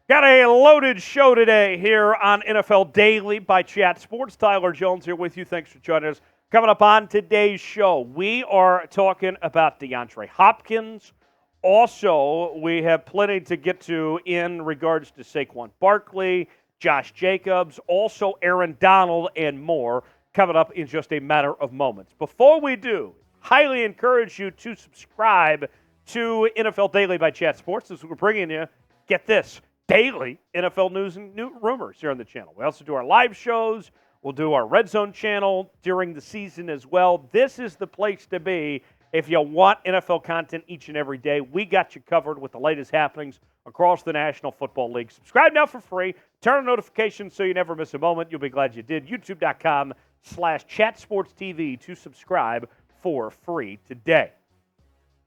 Got a loaded show today here on NFL Daily by Chat Sports. Tyler Jones here with you. Thanks for joining us. Coming up on today's show, we are talking about DeAndre Hopkins. Also, we have plenty to get to in regards to Saquon Barkley, Josh Jacobs, also Aaron Donald, and more coming up in just a matter of moments. Before we do, highly encourage you to subscribe to NFL Daily by Chat Sports as we're bringing you, get this, daily NFL news and new rumors here on the channel. We also do our live shows. We'll do our Red Zone channel during the season as well. This is the place to be if you want NFL content each and every day. We got you covered with the latest happenings across the National Football League. Subscribe now for free. Turn on notifications so you never miss a moment. You'll be glad you did. YouTube.com/ChatSportsTV to subscribe for free today.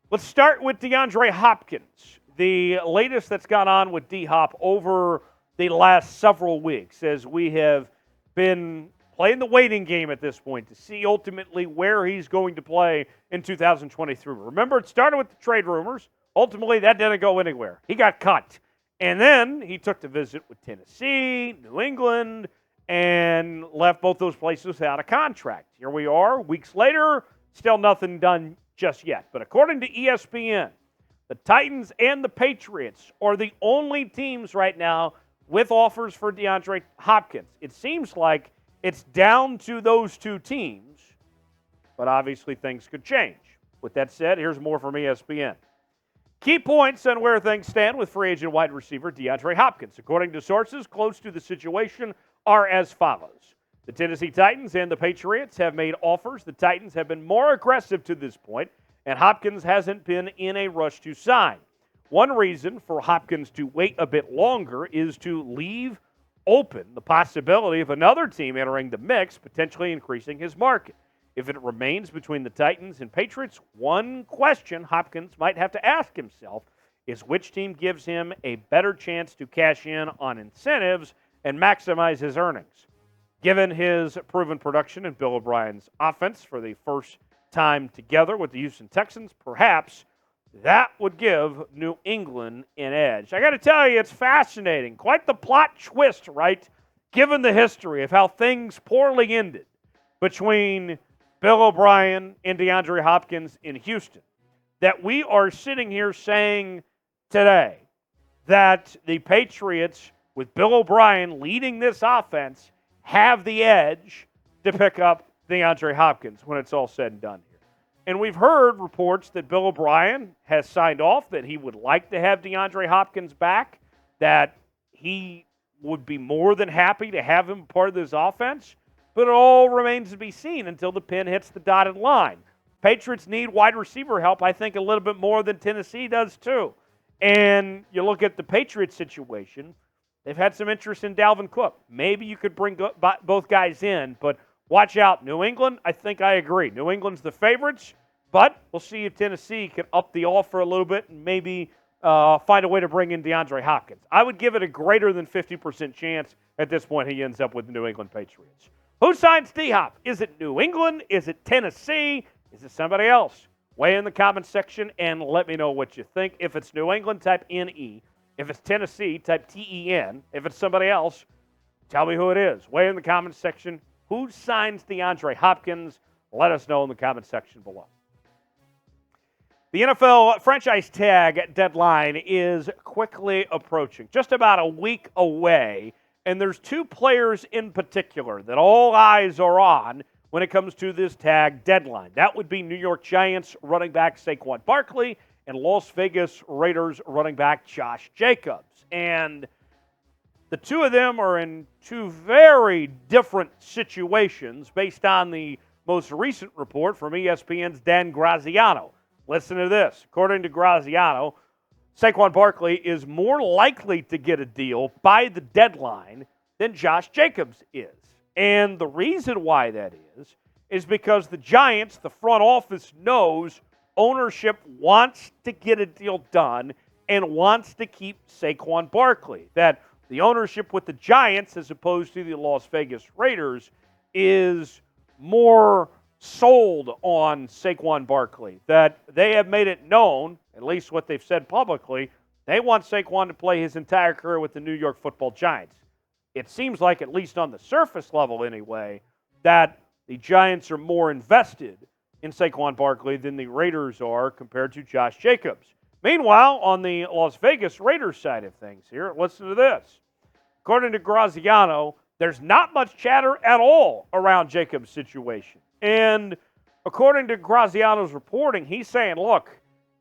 Let's start with DeAndre Hopkins. The latest that's gone on with D-Hop over the last several weeks as we have been playing the waiting game at this point to see ultimately where he's going to play in 2023. Remember, it started with the trade rumors. Ultimately, that didn't go anywhere. He got cut. And then he took the visit with Tennessee, New England, and left both those places without a contract. Here we are, weeks later, still nothing done just yet. But according to ESPN, the Titans and the Patriots are the only teams right now with offers for DeAndre Hopkins. It seems like it's down to those two teams, but obviously things could change. With that said, here's more from ESPN. Key points on where things stand with free agent wide receiver DeAndre Hopkins, according to sources close to the situation, are as follows. The Tennessee Titans and the Patriots have made offers. The Titans have been more aggressive to this point, and Hopkins hasn't been in a rush to sign. One reason for Hopkins to wait a bit longer is to leave open the possibility of another team entering the mix, potentially increasing his market. If it remains between the Titans and Patriots, one question Hopkins might have to ask himself is which team gives him a better chance to cash in on incentives and maximize his earnings. Given his proven production in Bill O'Brien's offense for the first time together with the Houston Texans, perhaps that would give New England an edge. I got to tell you, it's fascinating. Quite the plot twist, right? Given the history of how things poorly ended between Bill O'Brien and DeAndre Hopkins in Houston, that we are sitting here saying today that the Patriots, with Bill O'Brien leading this offense, have the edge to pick up DeAndre Hopkins when it's all said and done here. And we've heard reports that Bill O'Brien has signed off that he would like to have DeAndre Hopkins back, that he would be more than happy to have him part of this offense, but it all remains to be seen until the pin hits the dotted line. Patriots need wide receiver help, I think, a little bit more than Tennessee does too. And you look at the Patriots situation, they've had some interest in Dalvin Cook. Maybe you could bring both guys in, but watch out. New England, I think I agree. New England's the favorites, but we'll see if Tennessee can up the offer a little bit and maybe find a way to bring in DeAndre Hopkins. I would give it a greater than 50% chance at this point he ends up with the New England Patriots. Who signs D-Hop? Is it New England? Is it Tennessee? Is it somebody else? Weigh in the comments section and let me know what you think. If it's New England, type NE. If it's Tennessee, type TEN. If it's somebody else, tell me who it is. Weigh in the comments section. Who signs DeAndre Hopkins? Let us know in the comment section below. The NFL franchise tag deadline is quickly approaching, just about a week away, and there's two players in particular that all eyes are on when it comes to this tag deadline. That would be New York Giants running back Saquon Barkley and Las Vegas Raiders running back Josh Jacobs. And the two of them are in two very different situations based on the most recent report from ESPN's Dan Graziano. Listen to this. According to Graziano, Saquon Barkley is more likely to get a deal by the deadline than Josh Jacobs is. And the reason why that is because the Giants, the front office, knows ownership wants to get a deal done and wants to keep Saquon Barkley. That the ownership with the Giants, as opposed to the Las Vegas Raiders, is more sold on Saquon Barkley. That they have made it known, at least what they've said publicly, They want Saquon to play his entire career with the New York Football Giants. It seems like, at least on the surface level anyway, that the Giants are more invested in Saquon Barkley than the Raiders are compared to Josh Jacobs. Meanwhile, on the Las Vegas Raiders side of things here, listen to this. According to Graziano, there's not much chatter at all around Jacobs' situation. And according to Graziano's reporting, he's saying, look,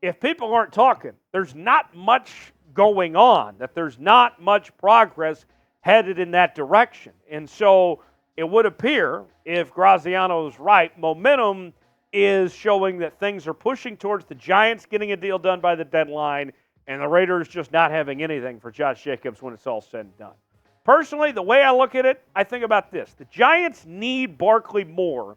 if people aren't talking, there's not much going on, that there's not much progress headed in that direction. And so it would appear, if Graziano is right, momentum is showing that things are pushing towards the Giants getting a deal done by the deadline and the Raiders just not having anything for Josh Jacobs when it's all said and done. Personally, the way I look at it, I think about this. The Giants need Barkley more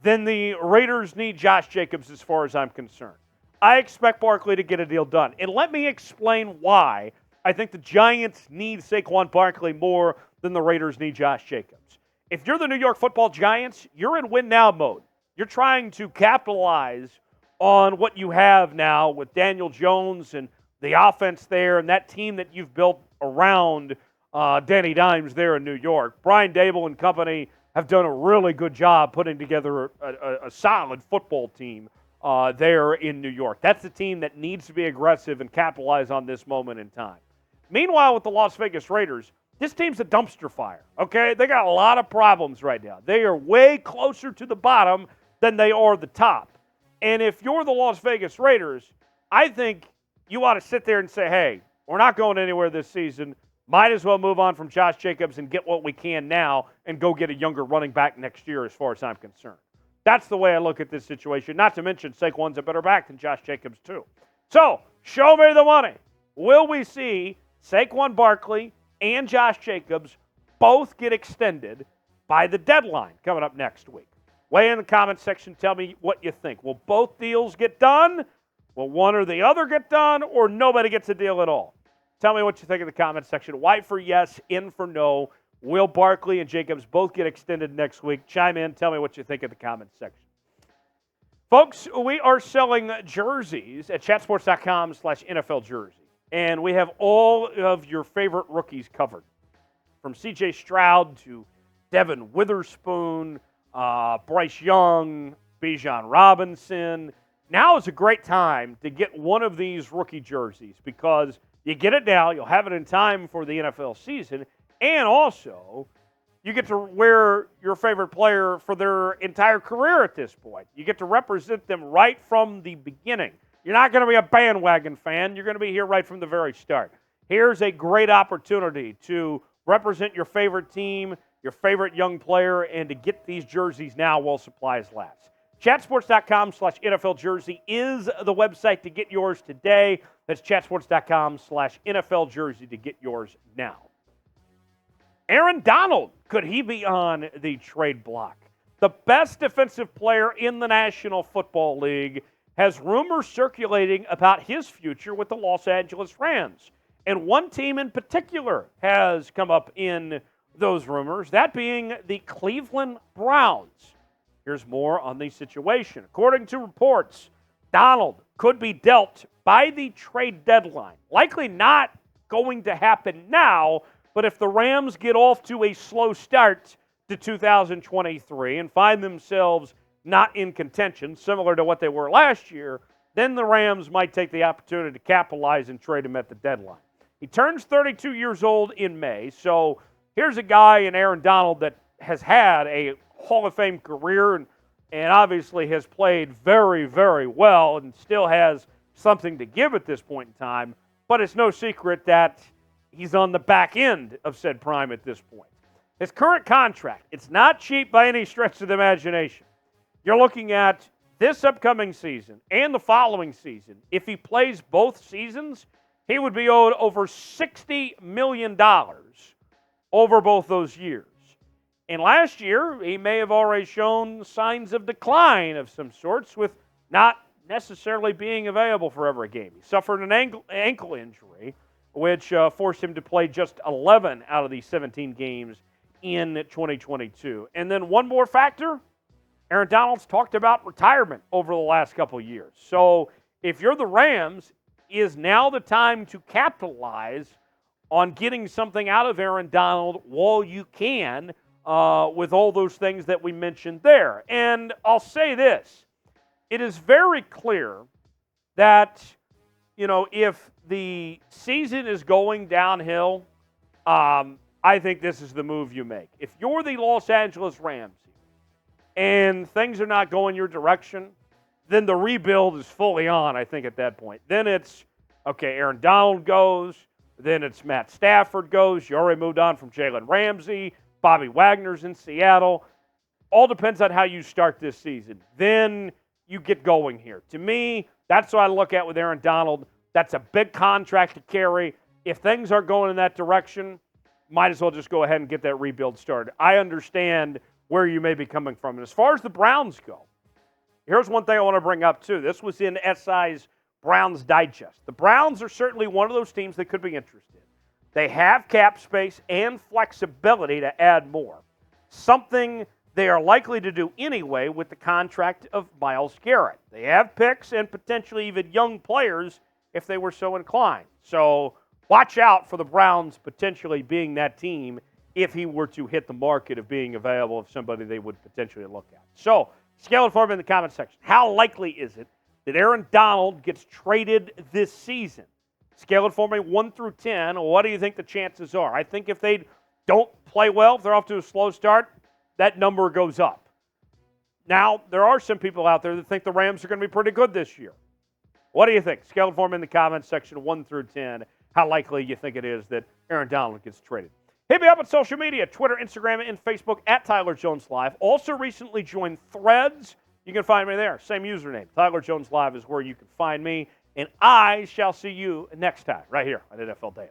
than the Raiders need Josh Jacobs as far as I'm concerned. I expect Barkley to get a deal done. And let me explain why I think the Giants need Saquon Barkley more than the Raiders need Josh Jacobs. If you're the New York Football Giants, you're in win-now mode. You're trying to capitalize on what you have now with Daniel Jones and the offense there and that team that you've built around Danny Dimes there in New York. Brian Dable and company have done a really good job putting together a solid football team there in New York. That's a team that needs to be aggressive and capitalize on this moment in time. Meanwhile, with the Las Vegas Raiders, this team's a dumpster fire, okay? They got a lot of problems right now. They are way closer to the bottom than they are the top. And if you're the Las Vegas Raiders, I think you ought to sit there and say, hey, we're not going anywhere this season. Might as well move on from Josh Jacobs and get what we can now and go get a younger running back next year as far as I'm concerned. That's the way I look at this situation. Not to mention Saquon's a better back than Josh Jacobs too. So, show me the money. Will we see Saquon Barkley and Josh Jacobs both get extended by the deadline coming up next week? Weigh in the comments section. Tell me what you think. Will both deals get done? Will one or the other get done? Or nobody gets a deal at all? Tell me what you think in the comments section. White for yes, in for no. Will Barkley and Jacobs both get extended next week? Chime in. Tell me what you think in the comments section. Folks, we are selling jerseys at chatsports.com/NFL jersey. And we have all of your favorite rookies covered. From C.J. Stroud to Devin Witherspoon, Bryce Young, Bijan Robinson. Now is a great time to get one of these rookie jerseys because you get it now, you'll have it in time for the NFL season, and also you get to wear your favorite player for their entire career at this point. You get to represent them right from the beginning. You're not going to be a bandwagon fan. You're going to be here right from the very start. Here's a great opportunity to represent your favorite team, your favorite young player, and to get these jerseys now while supplies last. Chatsports.com/NFL jersey is the website to get yours today. That's chatsports.com/NFL jersey to get yours now. Aaron Donald, could he be on the trade block? The best defensive player in the National Football League has rumors circulating about his future with the Los Angeles Rams. And one team in particular has come up in those rumors, that being the Cleveland Browns. Here's more on the situation. According to reports, Donald could be dealt by the trade deadline. Likely not going to happen now, but if the Rams get off to a slow start to 2023 and find themselves not in contention, similar to what they were last year, then the Rams might take the opportunity to capitalize and trade him at the deadline. He turns 32 years old in May, so here's a guy in Aaron Donald that has had a Hall of Fame career and obviously has played very, very well and still has something to give at this point in time, but it's no secret that he's on the back end of said prime at this point. His current contract, it's not cheap by any stretch of the imagination. You're looking at this upcoming season and the following season. If he plays both seasons, he would be owed over $60 million over both those years. And last year, he may have already shown signs of decline of some sorts with not necessarily being available for every game. He suffered an ankle injury, which forced him to play just 11 out of the 17 games in 2022. And then one more factor, Aaron Donald's talked about retirement over the last couple of years. So if you're the Rams, is now the time to capitalize on getting something out of Aaron Donald while you can with all those things that we mentioned there. And I'll say this. It is very clear that, if the season is going downhill, I think this is the move you make. If you're the Los Angeles Rams and things are not going your direction, then the rebuild is fully on, I think, at that point. Then it's, okay, Aaron Donald goes. Then it's Matt Stafford goes. You already moved on from Jalen Ramsey. Bobby Wagner's in Seattle. All depends on how you start this season. Then you get going here. To me, that's what I look at with Aaron Donald. That's a big contract to carry. If things aren't going in that direction, might as well just go ahead and get that rebuild started. I understand where you may be coming from. And as far as the Browns go, here's one thing I want to bring up, too. This was in SI's Browns Digest. The Browns are certainly one of those teams that could be interested. They have cap space and flexibility to add more, something they are likely to do anyway with the contract of Myles Garrett. They have picks and potentially even young players if they were so inclined. So watch out for the Browns potentially being that team if he were to hit the market of being available of somebody they would potentially look at. So scale it for me in the comment section. How likely is it that Aaron Donald gets traded this season? Scale it for me 1 through 10. What do you think the chances are? I think if they don't play well, if they're off to a slow start, that number goes up. Now, there are some people out there that think the Rams are going to be pretty good this year. What do you think? Scale it for me in the comments section 1 through 10. How likely you think it is that Aaron Donald gets traded? Hit me up on social media, Twitter, Instagram, and Facebook at Tyler Jones Live. Also recently joined Threads. You can find me there. Same username. Tyler Jones Live is where you can find me. And I shall see you next time right here on NFL Daily.